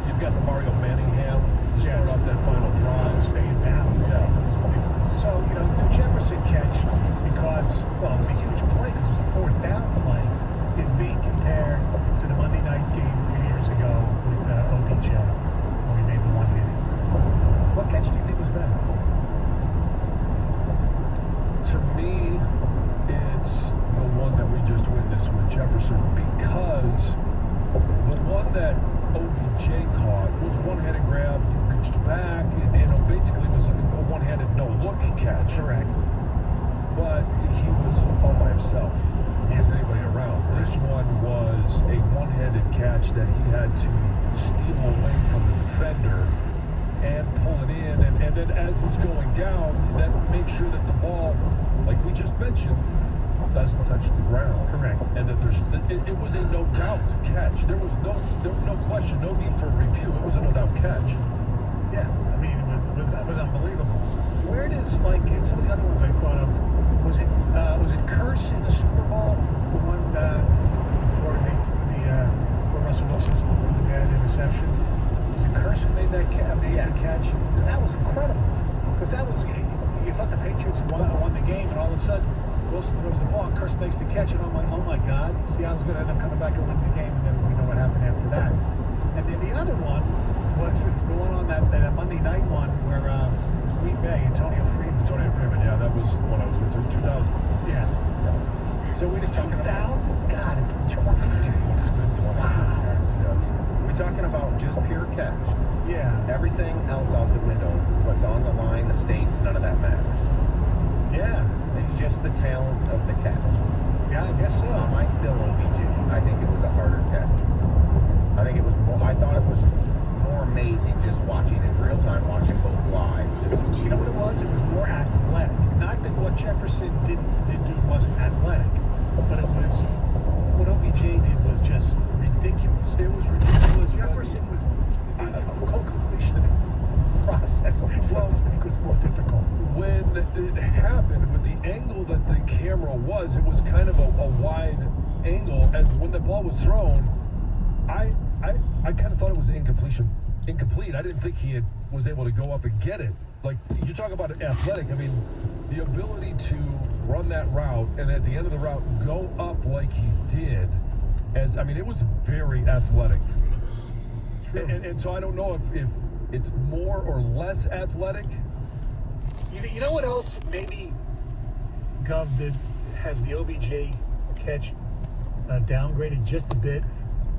You've got the Mario Manningham to start off that final drive. Staying down. Yeah. So, the Jefferson catch, because, it was a huge play because it was a 4th down play, is being compared to the Monday night game a few years ago with OBJ, where he made the one-handed. What catch do you think was better? To me, it's the one that we just witnessed with Jefferson, because the one that OBJ caught was a one-handed grab. He reached back, and basically was a one-handed no-look catch. Correct. But he was all by himself. There wasn't anybody around. This one was a one-handed catch that he had to steal away from the defender and pull it in, and then as he's going down, then make sure that the ball, like we just mentioned, doesn't touch the ground. Correct. And that it was a no doubt catch. There was no question, no need for a review. It was a no doubt catch. Yes, I mean it was unbelievable. Where does, like, in some of the other ones I thought of, was it Curse in the Super Bowl, the one before they threw before Russell Wilson threw the bad interception? Was it Curse who made that amazing catch? That was incredible, because that was, you thought the Patriots had won the game, and all of a sudden Wilson throws the ball and Curse makes the catch, and I'm like, oh my God, Seattle's going to end up coming back and winning the game, and then we know what happened after that. And then the other one was the one on that Monday night one where Green Bay, Antonio Freeman, yeah, that was one I was going to 2000. Yeah. So we just talking about 2000? God, it's been 22 years. It's been 22 years, yes. we're talking about just pure catch. Yeah. Everything else out the window. What's on the line, the stakes, none of that matters. Yeah. It's just the talent of the catch. Yeah, I guess so. Mine's still OBJ. I think it was a harder catch. I think it was more, I thought it was more amazing just watching in real time, watching both live. You know what it was? It was more athletic. Not that what Jefferson did do wasn't athletic, but it was, what OBJ did was just ridiculous. It was ridiculous. Jefferson was, cold completion of the process, so to speak, was more difficult. When it happened, with the angle that the camera was, it was kind of a wide angle. As when the ball was thrown, I kind of thought it was incomplete. I didn't think he was able to go up and get it. Like, you talk about athletic. I mean, the ability to run that route and at the end of the route go up like he did, it was very athletic. True. And so I don't know if it's more or less athletic. You know what else maybe, Gov, that has the OBJ catch downgraded just a bit?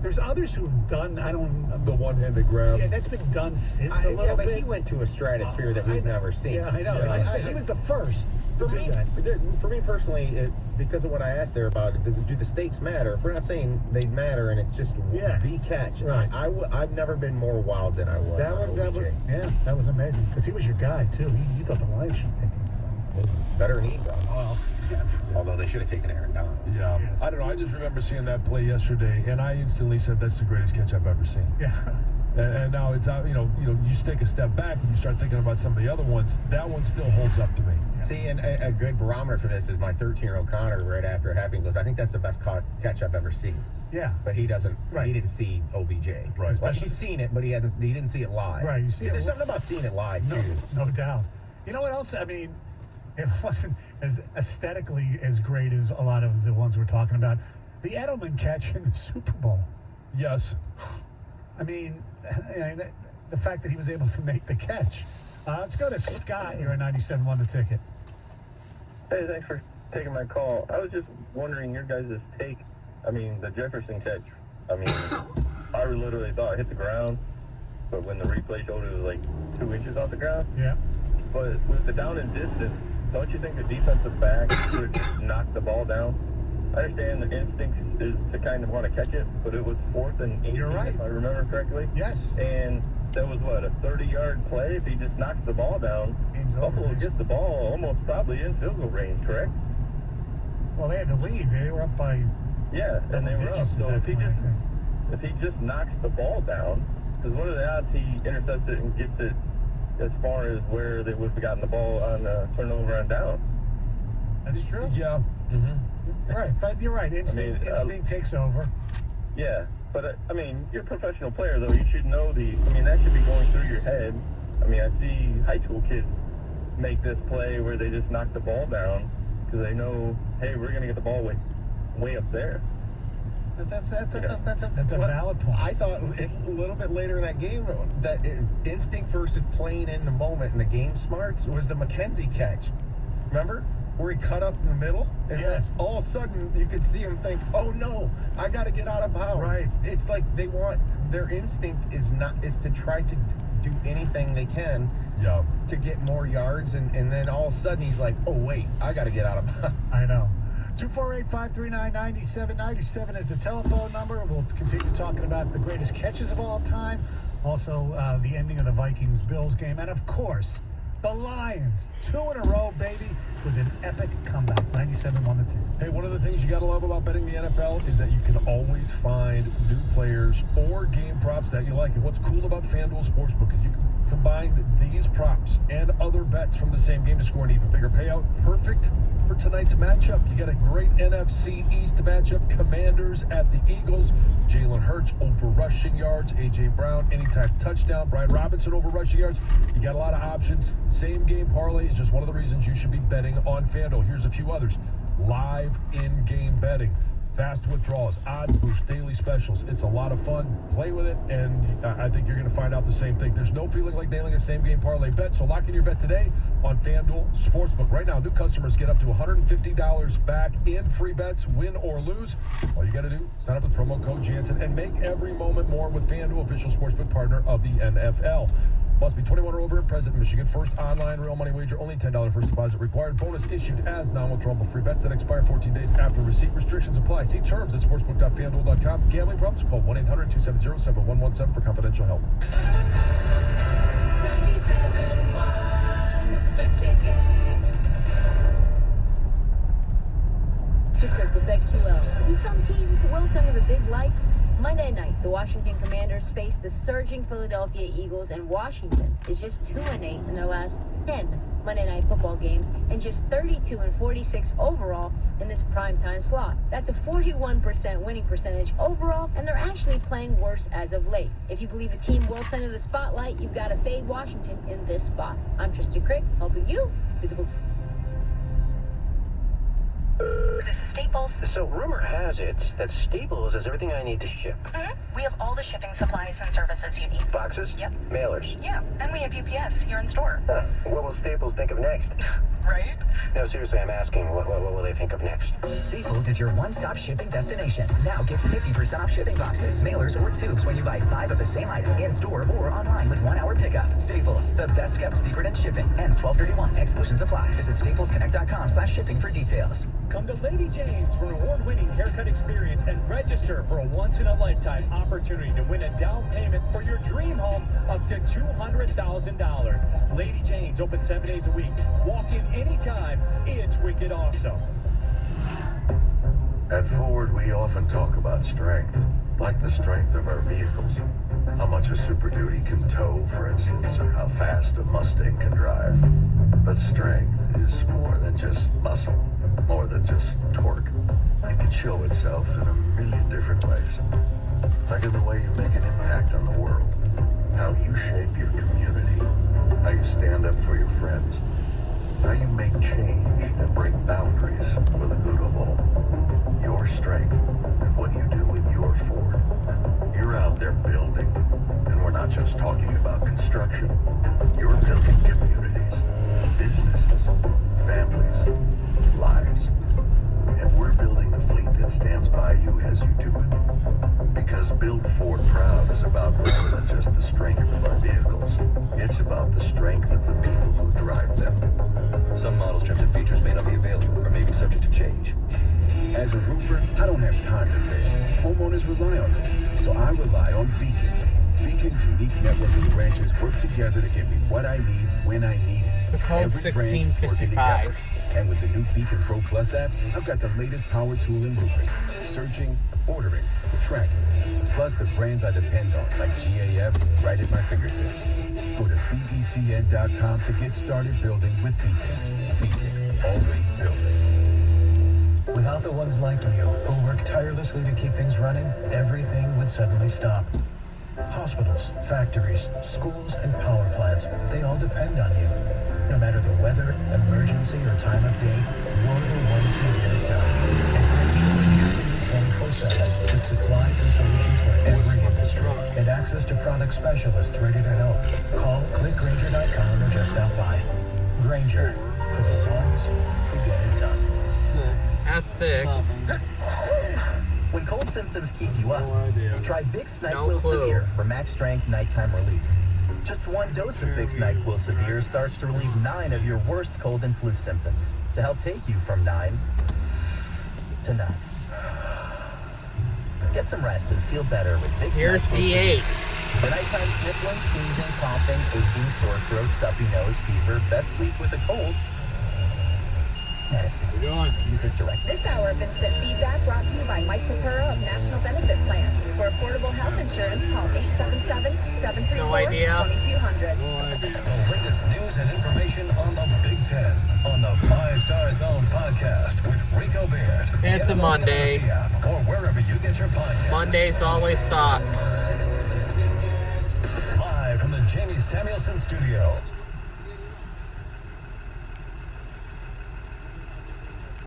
There's others who've done, the one-handed grab. Yeah, that's been done since a little but bit. he went to a stratosphere that we've never seen. Yeah, I know. Yeah. He was the first to For do me, that. personally, because of what I asked there about do the stakes matter? If we're not saying they matter and it's just the catch, Right. I've never been more wild than I was. That was amazing, because he was your guy too. You thought the Lions should pick him. Better than Ego. Well, yeah. Although they should have taken Aaron Donald. Yeah. Yes. I don't know. I just remember seeing that play yesterday, and I instantly said, that's the greatest catch I've ever seen. Yeah. And now it's out, you take a step back and you start thinking about some of the other ones. That one still holds up to me. See, and a good barometer for this is my 13-year-old Connor right after it happened goes, I think that's the best catch I've ever seen. Yeah. But he doesn't. Right. He didn't see OBJ. Right. Like, he's seen it, but he didn't see it live. Right. You see, There's something about seeing it live too. No doubt. You know what else? I mean, it wasn't as aesthetically as great as a lot of the ones we're talking about. The Edelman catch in the Super Bowl. Yes. I mean, the fact that he was able to make the catch. Let's go to Scott. You're a 97 the ticket. Hey, thanks for taking my call. I was just wondering your guys' take. I mean, the Jefferson catch. I mean, I literally thought it hit the ground, but when the replay showed it was like 2 inches off the ground. Yeah. But with the down and distance, don't you think the defensive back should knock the ball down? I understand the instinct is to kind of want to catch it, but it was 4th and 18, You're right. if I remember correctly. Yes. And that was, a 30-yard play? If he just knocks the ball down, Buffalo gets the ball almost probably in field goal range, correct? Well, they had the lead. They were up by and they were up. So if he just knocks the ball down, because what are the odds he intercepts it and gets it as far as where they would have gotten the ball on turnover and down? That's true. Yeah. Mm-hmm. Right, but you're right. Instinct takes over. Yeah, but I mean, you're a professional player, though. You should know that should be going through your head. I mean, I see high school kids make this play where they just knock the ball down because they know, hey, we're going to get the ball way up there. That's a valid point. I thought a little bit later in that game that instinct versus playing in the moment and the game smarts was the McKenzie catch. Remember? Where he cut up in the middle, and then all of a sudden you could see him think, "Oh no, I got to get out of bounds." Right. It's like their instinct is to try to do anything they can to get more yards, and then all of a sudden he's like, "Oh wait, I got to get out of bounds." I know. 248-539-9797 is the telephone number. We'll continue talking about the greatest catches of all time. Also, the ending of the Vikings-Bills game. And, of course, the Lions. 2 in a row, baby, with an epic comeback. 97 won the team. Hey, one of the things you got to love about betting the NFL is that you can always find new players or game props that you like. And what's cool about FanDuel Sportsbook is you can combine these props and other bets from the same game to score an even bigger payout. Perfect for tonight's matchup. You got a great NFC East matchup. Commanders at the Eagles. Jalen Hurts over rushing yards. A.J. Brown anytime touchdown. Brian Robinson over rushing yards. You got a lot of options. Same game parlay is just one of the reasons you should be betting on FanDuel. Here's a few others. Live in-game betting. Fast withdrawals, odds boost, daily specials. It's a lot of fun. Play with it, and I think you're going to find out the same thing. There's no feeling like nailing a same-game parlay bet, so lock in your bet today on FanDuel Sportsbook. Right now, new customers get up to $150 back in free bets, win or lose. All you got to do, sign up with promo code Jansen and make every moment more with FanDuel, official sportsbook partner of the NFL. Must be 21 or over and present in Michigan. First online real money wager, only $10 first deposit required. Bonus issued as non-withdrawable free bets that expire 14 days after receipt. Restrictions apply. See terms at sportsbook.fanduel.com. Gambling problems? Call 1-800-270-7117 for confidential help. 97.1 The Ticket. Secret with BetQL. Do some teams wilt under the big lights? Monday night, the Washington Commanders face the surging Philadelphia Eagles, and Washington is just 2-8 in their last 10 Monday Night Football games and just 32-46 overall in this primetime slot. That's a 41% winning percentage overall, and they're actually playing worse as of late. If you believe a team wilts under the spotlight, you've got to fade Washington in this spot. I'm Tristan Crick, helping you with the books. This is Staples. So rumor has it that Staples has everything I need to ship. We have all the shipping supplies and services you need. Boxes? Yep. Mailers? Yeah, and we have UPS here in store. Huh. What will Staples think of next? Right? No, seriously, I'm asking, what will they think of next? Staples is your one-stop shipping destination. Now get 50% off shipping boxes, mailers, or tubes when you buy 5 of the same item in-store or online with 1-hour pickup. Staples, the best-kept secret in shipping. Ends 12/31. Exclusions apply. Visit staplesconnect.com/shipping for details. Come to Lady Jane's for an award-winning haircut experience and register for a once-in-a-lifetime opportunity to win a down payment for your dream home up to $200,000. Lady Jane's open 7 days a week. Walk in anytime. It's wicked awesome. At Ford, we often talk about strength, like the strength of our vehicles. How much a Super Duty can tow, for instance, or how fast a Mustang can drive. But strength is more than just muscle, more than just torque. It can show itself in a million different ways. Like in the way you make an impact on the world, how you shape your community, how you stand up for your friends, how you make change and break boundaries for the good of all. Your strength and what you do in your Ford. You're out there building, and we're not just talking about construction. You're building communities, businesses, families, lives. And we're building the fleet that stands by you as you do it. Because Build Ford Proud is about more than just the strength of our vehicles. It's about the strength of the people who drive them. Some models, terms and features may not be available or may be subject to change. As a roofer, I don't have time to fail. Homeowners rely on me, so I rely on Beacon. Beacon's unique network of branches work together to get me what I need when I need it. The code 1655. And with the new Beacon Pro Plus app, I've got the latest power tool in roofing. Searching, ordering, tracking. Plus the brands I depend on, like GAF, right at my fingertips. Go to BECN.com to get started building with Beacon. Beacon, always building. Without the ones like you, who work tirelessly to keep things running, everything would suddenly stop. Hospitals, factories, schools, and power plants, they all depend on you. No matter the weather, emergency, or time of day, you're the ones who get it done. And Grainger is here for you 24/7 with supplies and solutions for every industry and access to product specialists ready to help. Call, click Grainger.com, or just stop by. Grainger, for the ones who get it done. S6. When cold symptoms keep you up, try Vicks NyQuil Severe for max strength nighttime relief. Just one dose of Vicks NyQuil Severe starts to relieve 9 of your worst cold and flu symptoms to help take you from 9 tonight. Get some rest and feel better with Vicks. Here's V8. The nighttime sniffling, sneezing, coughing, aching, sore throat, stuffy nose, fever, best sleep with a cold. Medicine. Use this directly. This hour of instant feedback brought to you by Mike Papura of National Benefit Plans. For affordable health insurance, call 877-734-2200. No idea. The latest news and information on the Big Ten on the 5 Star Zone podcast with Rico Beard. It's a Monday. Or wherever you get your podcasts. Mondays always suck. Live from the Jamie Samuelson studio.